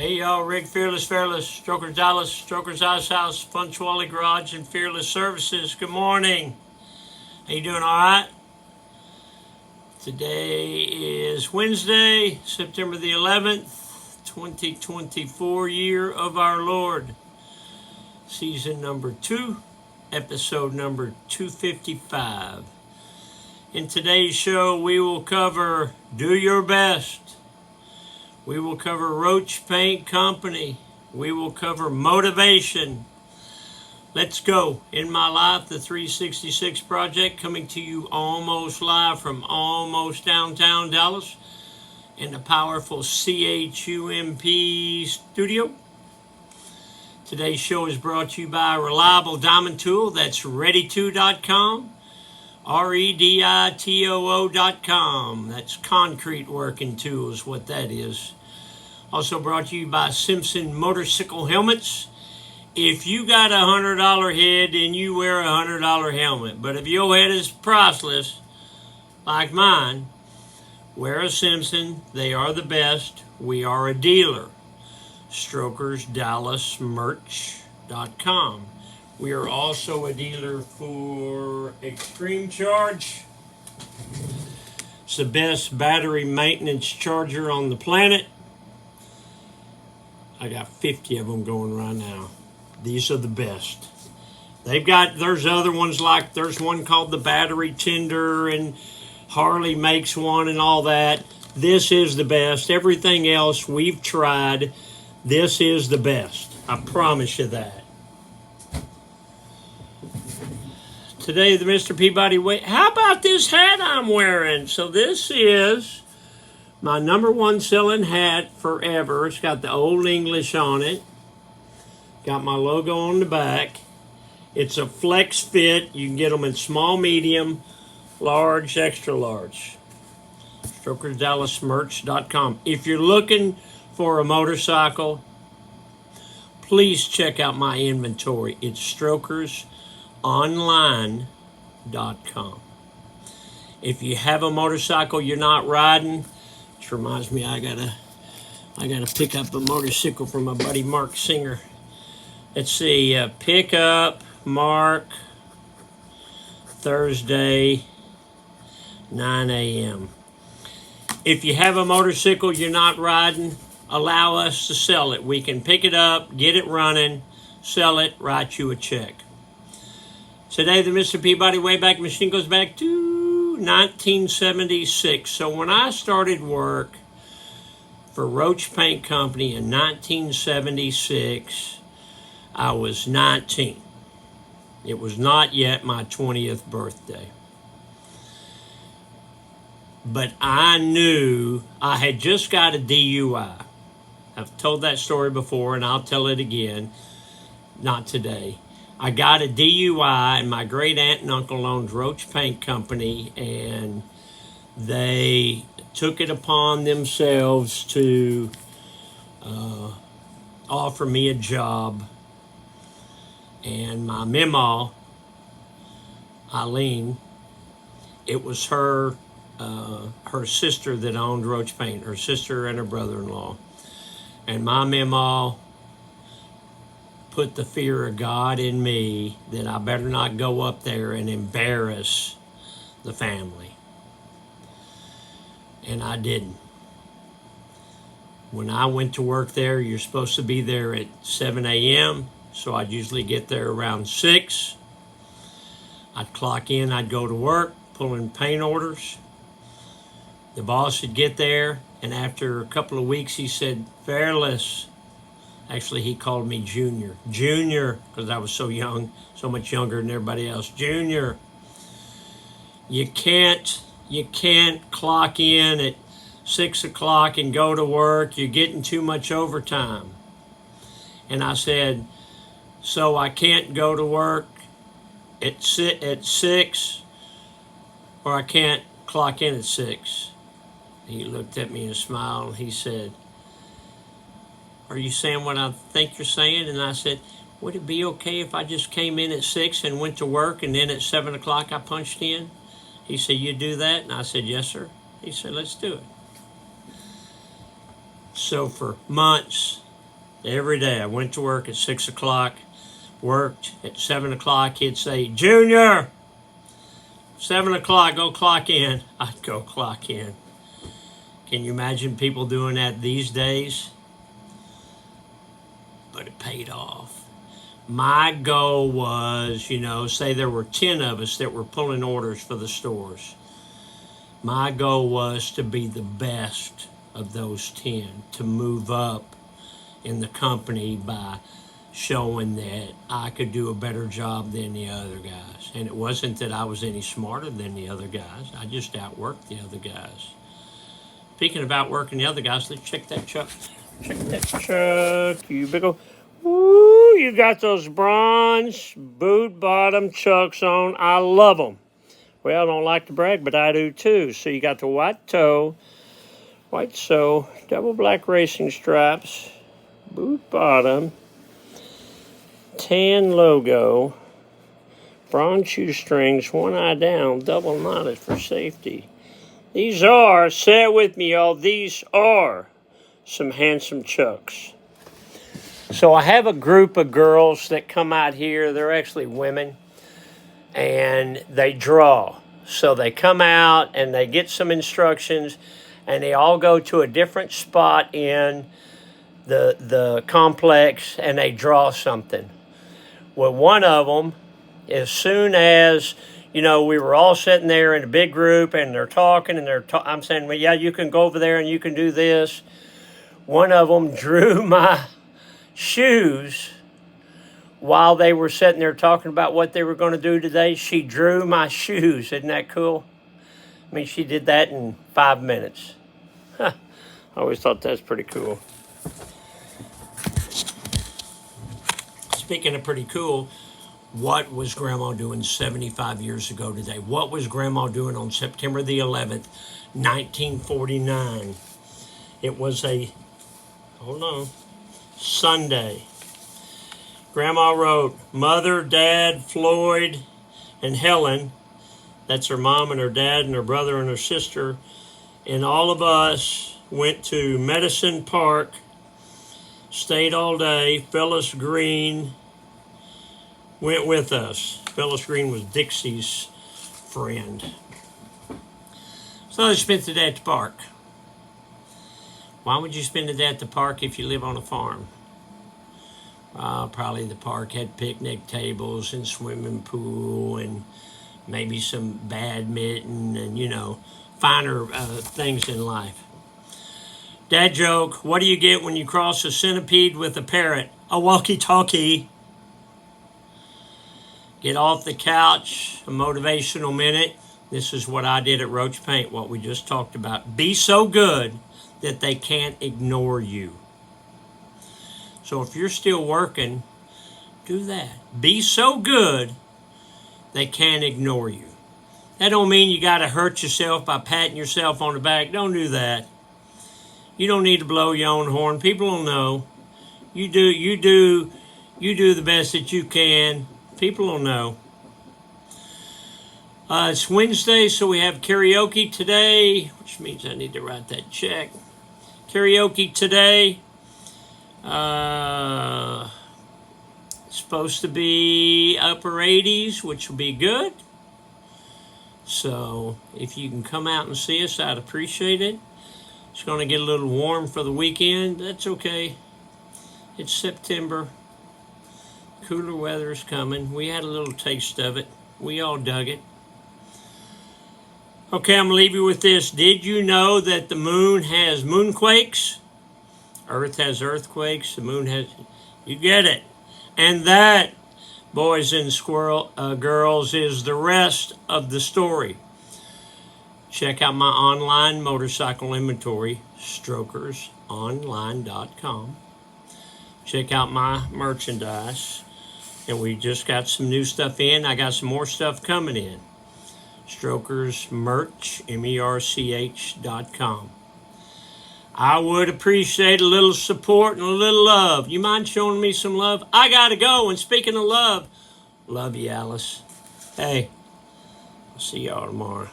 Hey y'all, Rick Fearless, Strokers Dallas, Strokers Ice House, Punctuality Garage, and Fearless Services. Good morning. How you doing? All right? Today is Wednesday, September the 11th, 2024, year of our Lord. Season number 2, episode number 255. In today's show, we will cover Do Your Best. We will cover Roach Paint Company. We will cover motivation. Let's go. In My Life, the 366 Project, coming to you almost live from almost downtown Dallas in the powerful CHUMP studio. Today's show is brought to you by a reliable diamond tool. That's ready2.com. REDITOO.com. That's concrete working tools, what that is. Also brought to you by Simpson Motorcycle Helmets. If you got a $100 head, then you wear a $100 helmet. But if your head is priceless, like mine, wear a Simpson. They are the best. We are a dealer. StrokersDallasMerch.com. We are also a dealer for Extreme Charge. It's the best battery maintenance charger on the planet. I got 50 of them going right now. These are the best. There's other ones like, there's one called the Battery Tender, and Harley makes one and all that. This is the best. Everything else we've tried, this is the best. I promise you that. Today, the Mr. Peabody way. How about this hat I'm wearing? So this is my number one selling hat forever. It's got the Old English on it. Got my logo on the back. It's a flex fit. You can get them in small, medium, large, extra large. StrokersDallasMerch.com. If you're looking for a motorcycle, please check out my inventory. It's StrokersOnline.com. If you have a motorcycle you're not riding, which reminds me, I gotta pick up a motorcycle from my buddy Mark Singer. Let's see, pick up Mark Thursday, 9 a.m. If you have a motorcycle you're not riding, allow us to sell it. We can pick it up, get it running, sell it, write you a check. Today, the Mr. Peabody Wayback Machine goes back to 1976. So when I started work for Roach Paint Company in 1976, I was 19. It was not yet my 20th birthday. But I knew I had just got a DUI. I've told that story before, and I'll tell it again. Not today. I got a DUI, and my great aunt and uncle owned Roach Paint Company, and they took it upon themselves to offer me a job. And my mama, Eileen, it was her sister that owned Roach Paint, her sister and her brother-in-law. And my mama put the fear of God in me that I better not go up there and embarrass the family. And I didn't. When I went to work there, you're supposed to be there at 7 a.m., so I'd usually get there around 6. I'd clock in, I'd go to work, pulling paint orders. The boss would get there, and after a couple of weeks, he said, Fearless. Actually, he called me Junior. Junior, because I was so young, so much younger than everybody else. Junior, you can't clock in at 6 o'clock and go to work. You're getting too much overtime. And I said, so I can't go to work at 6, or I can't clock in at 6. He looked at me and smiled, and he said, are you saying what I think you're saying? And I said, would it be okay if I just came in at 6 and went to work, and then at 7 o'clock I punched in? He said, you do that? And I said, yes, sir. He said, let's do it. So for months, Every day. I went to work at 6 o'clock, worked at 7 o'clock. He'd say, Junior, 7 o'clock, go clock in. I'd go clock in. Can you imagine people doing that these days? But it paid off. My goal was, say there were 10 of us that were pulling orders for the stores. My goal was to be the best of those 10, to move up in the company by showing that I could do a better job than the other guys. And it wasn't that I was any smarter than the other guys. I just outworked the other guys. Speaking of outworking the other guys, let's check that truck. Check that truck, you big ol'. Woo, you got those bronze boot bottom chucks on. I love them. Well, I don't like to brag, but I do too. So you got the white toe, white sole, double black racing stripes, boot bottom, tan logo, bronze shoestrings, one eye down, double knotted for safety. These are, say it with me, y'all, these are some handsome chucks. So I have a group of girls that come out here. They're actually women, and they draw. So they come out and they get some instructions, and they all go to a different spot in the complex, and they draw something. Well, one of them, as soon as, we were all sitting there in a big group, and they're talking, and I'm saying, well, yeah, you can go over there and you can do this. One of them drew my shoes while they were sitting there talking about what they were going to do today. She drew my shoes. Isn't that cool? I mean, she did that in 5 minutes. Huh. I always thought that's pretty cool. Speaking of pretty cool, what was Grandma doing 75 years ago today? What was Grandma doing on September the 11th, 1949? It was Sunday. Grandma wrote, Mother, Dad, Floyd, and Helen, that's her mom and her dad and her brother and her sister, and all of us went to Medicine Park, stayed all day. Phyllis Green went with us. Phyllis Green was Dixie's friend. So they spent the day at the park. Why would you spend the day at the park if you live on a farm? Probably the park had picnic tables and swimming pool and maybe some badminton and, finer things in life. Dad joke, what do you get when you cross a centipede with a parrot? A walkie-talkie. Get off the couch, a motivational minute. This is what I did at Roach Paint, what we just talked about. Be so good that they can't ignore you. So if you're still working, do that. Be so good they can't ignore you. That don't mean you got to hurt yourself by patting yourself on the back. Don't do that. You don't need to blow your own horn. People will know. You do the best that you can. People will know. It's Wednesday, so we have karaoke today, which means I need to write that check. Karaoke today. Supposed to be upper 80s, which will be good. So if you can come out and see us, I'd appreciate it. It's going to get a little warm for the weekend. That's okay. It's September. Cooler weather is coming. We had a little taste of it. We all dug it. Okay, I'm going to leave you with this. Did you know that the moon has moonquakes? Earth has earthquakes. The moon has... You get it. And that, boys and girls, is the rest of the story. Check out my online motorcycle inventory, strokersonline.com. Check out my merchandise. And we just got some new stuff in. I got some more stuff coming in. Strokers Merch, MERCH.com. I would appreciate a little support and a little love. You mind showing me some love? I gotta go. And speaking of love you, Alice. Hey, I'll see y'all tomorrow.